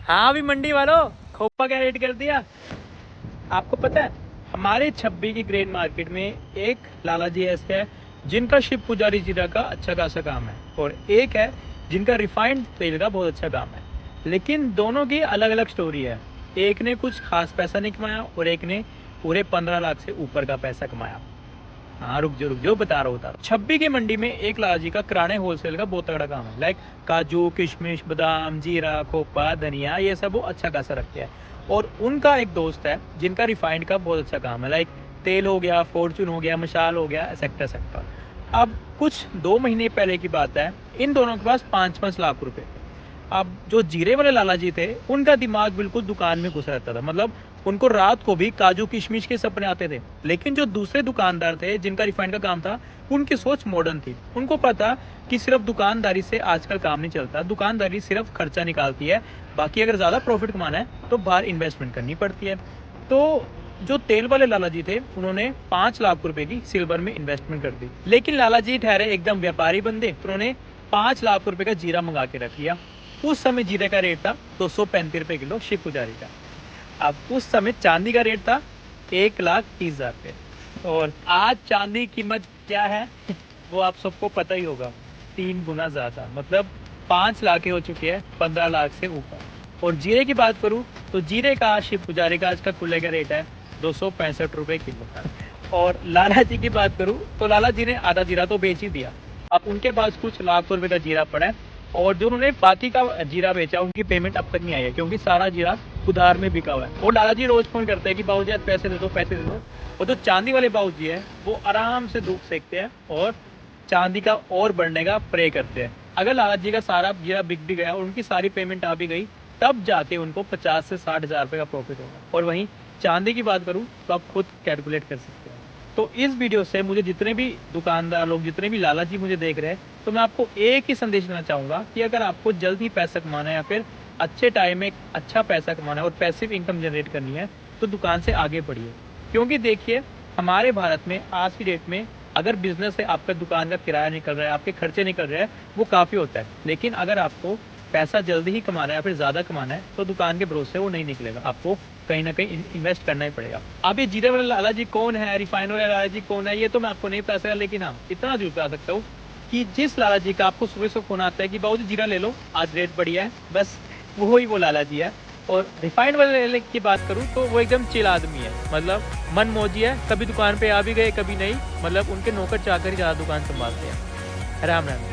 हाँ भी मंडी वालों, खोपा क्या रेट कर दिया आपको पता है? हमारे छब्बी की ग्रेन मार्केट में एक लाला जी ऐसे है जिनका शिव पुजारी जीरा का अच्छा खासा काम है, और एक है जिनका रिफाइंड तेल का बहुत अच्छा काम है। लेकिन दोनों की अलग अलग स्टोरी है। एक ने कुछ खास पैसा नहीं कमाया और एक ने पूरे 15 लाख से ऊपर का पैसा कमाया। हाँ रुक जो बता रहा हूँ। छब्बी की मंडी में एक लाला जी का किराने होलसेल का बहुत तगड़ा काम है। लाइक काजू किशमिश बादाम जीरा खोपा धनिया ये सब वो अच्छा खासा रखते हैं। और उनका एक दोस्त है जिनका रिफाइंड का बहुत अच्छा काम है। लाइक तेल हो गया, फॉर्चून हो गया, मशाल हो गया, सेक्टर सेक्टर। अब कुछ 2 महीने पहले की बात है, इन दोनों के पास 5-5 लाख रुपए। अब जो जीरे वाले लाला जी थे उनका दिमाग बिल्कुल दुकान में घुसा रहता था। मतलब उनको रात को भी काजू किशमिश के सपने आते थे। लेकिन जो दूसरे दुकानदार थे जिनका रिफाइंड का काम था, उनकी सोच मॉडर्न थी। उनको पता कि सिर्फ दुकानदारी से आजकल काम नहीं चलता, दुकानदारी सिर्फ खर्चा निकालती है। बाकी अगर ज़्यादा प्रॉफिट कमाना है तो बाहर इन्वेस्टमेंट करनी पड़ती है। तो जो तेल वाले लाला जी थे उन्होंने 5 लाख रुपए की सिल्वर में इन्वेस्टमेंट कर दी। लेकिन लाला जी ठहरे एकदम व्यापारी बंदे, उन्होंने 5 लाख रुपए का जीरा मंगा के रख लिया। उस समय जीरे का रेट था 235 रुपए किलो शिव पुजारी का। अब उस समय चांदी का रेट था 1,30,000 रुपये, और आज चांदी की कीमत क्या है वो आप सबको पता ही होगा, 3 गुना ज्यादा। मतलब 5 लाख हो चुके हैं 15 लाख से ऊपर। और जीरे की बात करूं तो जीरे का शिव पुजारी का आज का खुले का रेट है 265 रुपए किलो का। और लाला जी की बात करूं तो लाला जी ने आधा जीरा तो बेच ही दिया। अब उनके पास कुछ लाख रुपए का जीरा पड़ा है, और जो उन्होंने बाकी का जीरा बेचा उनकी पेमेंट अब तक नहीं आई है, क्योंकि सारा जीरा उधार में बिका हुआ है। और दादाजी रोज फोन करते हैं कि बाबूजी आज पैसे दे दो पैसे दे दो। और जो चांदी वाले बाबूजी है वो आराम से धूप सेकते हैं और चांदी का और बढ़ने का प्रे करते हैं। अगर लाला जी का सारा जीरा बिक भी गया और उनकी सारी पेमेंट आ भी गई, तब जाके उनको 50 से 60 हजार रुपये का प्रॉफिट होगा। और वहीं चांदी की बात करूँ तो आप खुद कैलकुलेट कर सकते हैं। तो इस वीडियो से मुझे जितने भी दुकानदार लोग, जितने भी लाला जी मुझे देख रहे हैं, तो मैं आपको एक ही संदेश देना चाहूँगा कि अगर आपको जल्द ही पैसा कमाना है या फिर अच्छे टाइम में अच्छा पैसा कमाना है और पैसिव इनकम जनरेट करनी है, तो दुकान से आगे बढ़िए। क्योंकि देखिए हमारे भारत में आज की डेट में अगर बिजनेस है, आपका दुकान का किराया निकल रहा है, आपके खर्चे निकल रहे हैं, वो काफ़ी होता है। लेकिन अगर आपको पैसा जल्दी ही कमाना है या फिर ज़्यादा कमाना है, तो दुकान के भरोसे वो नहीं निकलेगा। आपको कहीं ना कहीं इन्वेस्ट करना ही पड़ेगा। अब ये जीरे वाले लाला जी कौन है, रिफाइनर वाले लाला जी कौन है, ये तो मैं आपको नहीं बता सकता। लेकिन हाँ, इतना जरूर बता सकता हूँ कि जिस लाला जी का आपको सुबह सुबह फोन आता है कि बाबू जी जीरा ले लो, आज रेट बढ़िया है, बस वो ही वो लाला जी है। और रिफाइंड वाले की बात करूँ तो वो एकदम चिल आदमी है। मतलब मन मौजी है, कभी दुकान पे आ भी गए कभी नहीं। मतलब उनके नौकर चाकर ही ज़्यादा दुकान संभालते हैं। राम राम।